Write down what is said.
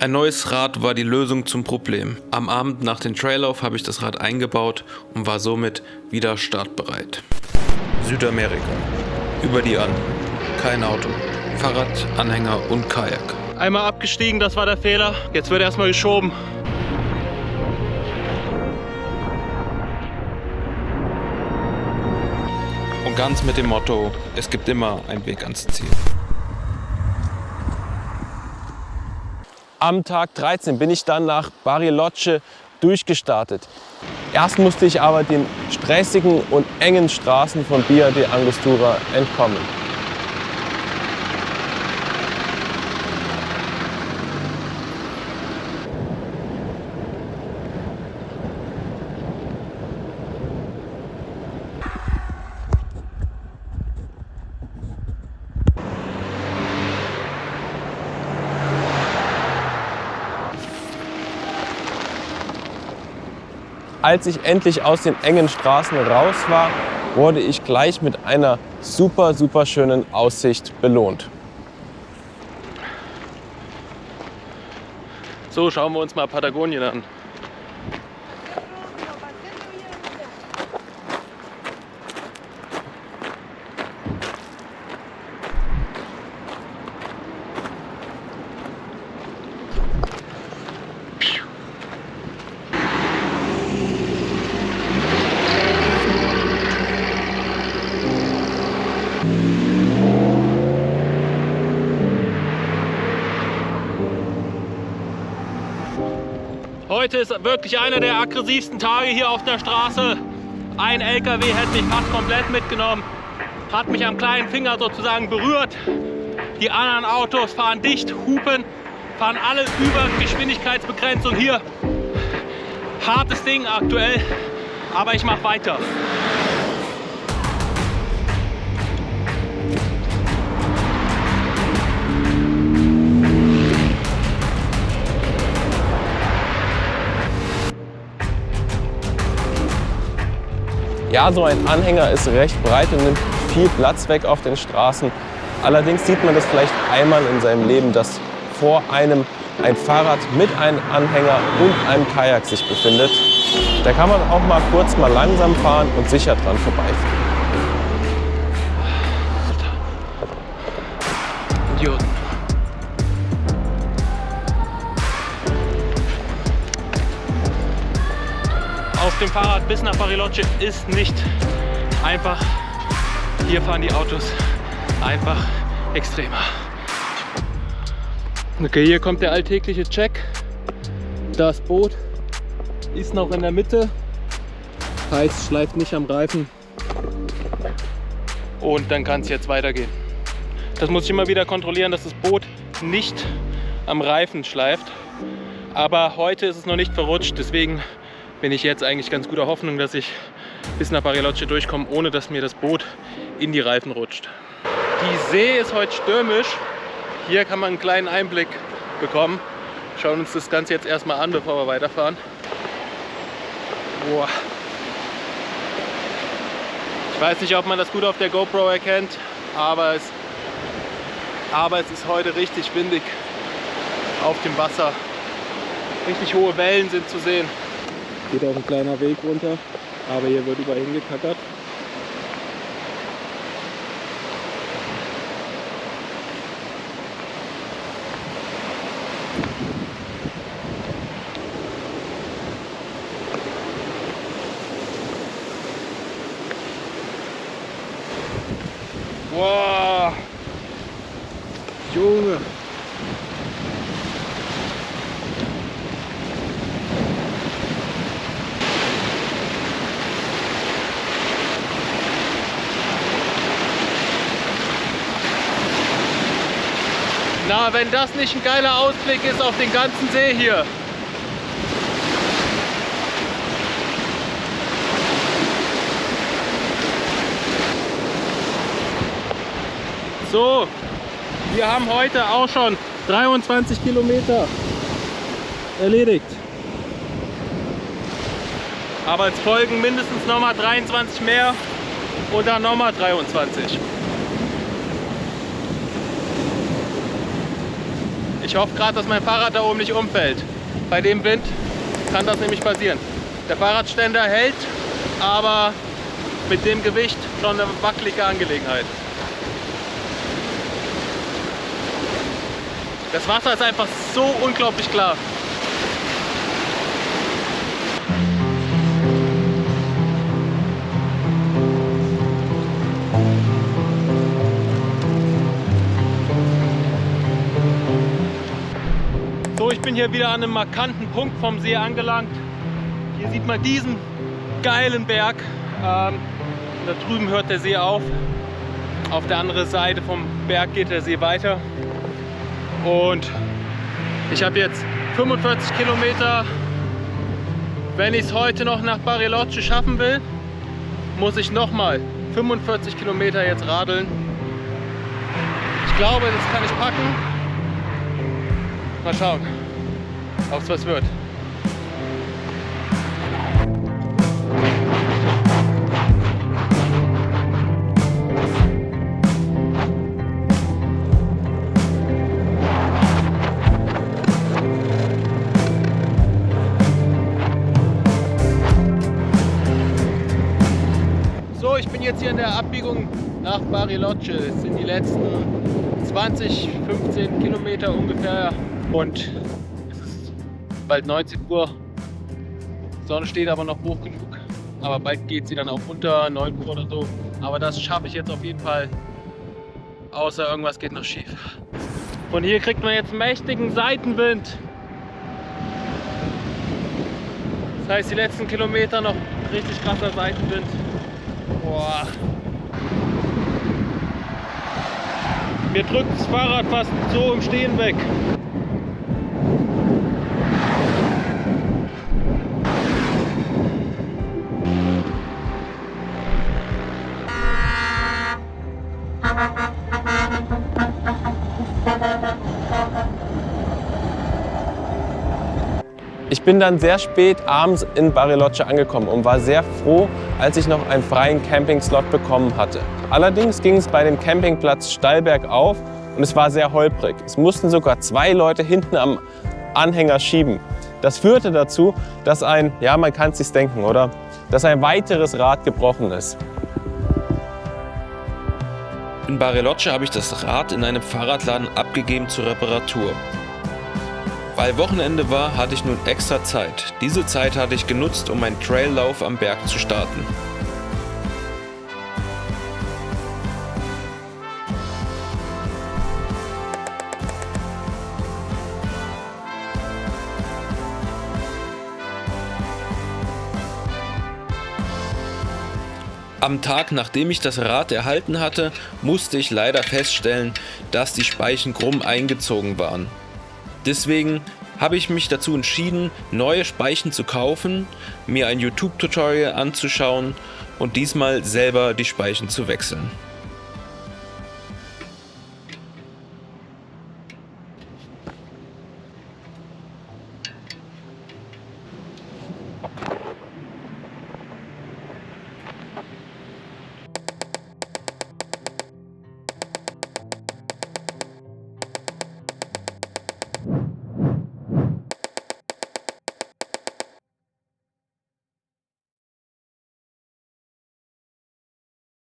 Ein neues Rad war die Lösung zum Problem. Am Abend nach dem Traillauf habe ich das Rad eingebaut und war somit wieder startbereit. Südamerika. Über die Anden. Kein Auto. Fahrrad, Anhänger und Kajak. Einmal abgestiegen, das war der Fehler. Jetzt wird erstmal geschoben. Und ganz mit dem Motto, es gibt immer einen Weg ans Ziel. Am Tag 13 bin ich dann nach Bariloche durchgestartet. Erst musste ich aber den stressigen und engen Straßen von Via de Angostura entkommen. Als ich endlich aus den engen Straßen raus war, wurde ich gleich mit einer super schönen Aussicht belohnt. So, schauen wir uns mal Patagonien an. Heute ist wirklich einer der aggressivsten Tage hier auf der Straße. Ein LKW hätte mich fast komplett mitgenommen, hat mich am kleinen Finger sozusagen berührt. Die anderen Autos fahren dicht, hupen, fahren alle über Geschwindigkeitsbegrenzung hier. Hartes Ding aktuell, aber ich mache weiter. Ja, so ein Anhänger ist recht breit und nimmt viel Platz weg auf den Straßen. Allerdings sieht man das vielleicht einmal in seinem Leben, dass vor einem ein Fahrrad mit einem Anhänger und einem Kajak sich befindet. Da kann man auch mal kurz mal langsam fahren und sicher dran vorbeifahren. Idioten. Auf dem Fahrrad bis nach Bariloche ist nicht einfach. Hier fahren die Autos einfach extremer. Okay, hier kommt der alltägliche Check. Das Boot ist noch in der Mitte, heißt schleift nicht am Reifen. Und dann kann es jetzt weitergehen. Das muss ich immer wieder kontrollieren, dass das Boot nicht am Reifen schleift. Aber heute ist es noch nicht verrutscht, deswegen bin ich jetzt eigentlich ganz guter Hoffnung, dass ich bis nach Bariloche durchkomme, ohne dass mir das Boot in die Reifen rutscht. Die See ist heute stürmisch. Hier kann man einen kleinen Einblick bekommen. Schauen uns das Ganze jetzt erstmal an, bevor wir weiterfahren. Boah. Ich weiß nicht, ob man das gut auf der GoPro erkennt, aber es ist heute richtig windig auf dem Wasser. Richtig hohe Wellen sind zu sehen. Geht auch ein kleiner Weg runter, aber hier wird überall hingekackert. Wow! Junge! Na, wenn das nicht ein geiler Ausblick ist auf den ganzen See hier. So, wir haben heute auch schon 23 Kilometer erledigt. Aber es folgen mindestens nochmal 23 mehr und dann nochmal 23. Ich hoffe gerade, dass mein Fahrrad da oben nicht umfällt. Bei dem Wind kann das nämlich passieren. Der Fahrradständer hält, aber mit dem Gewicht schon eine wackelige Angelegenheit. Das Wasser ist einfach so unglaublich klar. So, ich bin hier wieder an einem markanten Punkt vom See angelangt. Hier sieht man diesen geilen Berg. Da drüben hört der See auf. Auf der anderen Seite vom Berg geht der See weiter. Und ich habe jetzt 45 Kilometer. Wenn ich es heute noch nach Bariloche schaffen will, muss ich nochmal 45 Kilometer jetzt radeln. Ich glaube, das kann ich packen. Mal schauen, ob es was wird. So, ich bin jetzt hier in der Abbiegung nach Bariloche. Es sind die letzten 20, 15 Kilometer ungefähr. Und es ist bald 19 Uhr. Die Sonne steht aber noch hoch genug. Aber bald geht sie dann auch unter 9 Uhr oder so. Aber das schaffe ich jetzt auf jeden Fall. Außer irgendwas geht noch schief. Von hier kriegt man jetzt mächtigen Seitenwind. Das heißt, die letzten Kilometer noch richtig krasser Seitenwind. Boah. Mir drückt das Fahrrad fast so im Stehen weg. Ich bin dann sehr spät abends in Bariloche angekommen und war sehr froh, als ich noch einen freien Campingslot bekommen hatte. Allerdings ging es bei dem Campingplatz steil bergauf und es war sehr holprig. Es mussten sogar 2 Leute hinten am Anhänger schieben. Das führte dazu, dass man kann es sich denken, oder? Dass ein weiteres Rad gebrochen ist. In Bariloche habe ich das Rad in einem Fahrradladen abgegeben zur Reparatur. Weil Wochenende war, hatte ich nun extra Zeit. Diese Zeit hatte ich genutzt, um meinen Traillauf am Berg zu starten. Am Tag, nachdem ich das Rad erhalten hatte, musste ich leider feststellen, dass die Speichen krumm eingezogen waren. Deswegen habe ich mich dazu entschieden, neue Speichen zu kaufen, mir ein YouTube-Tutorial anzuschauen und diesmal selber die Speichen zu wechseln.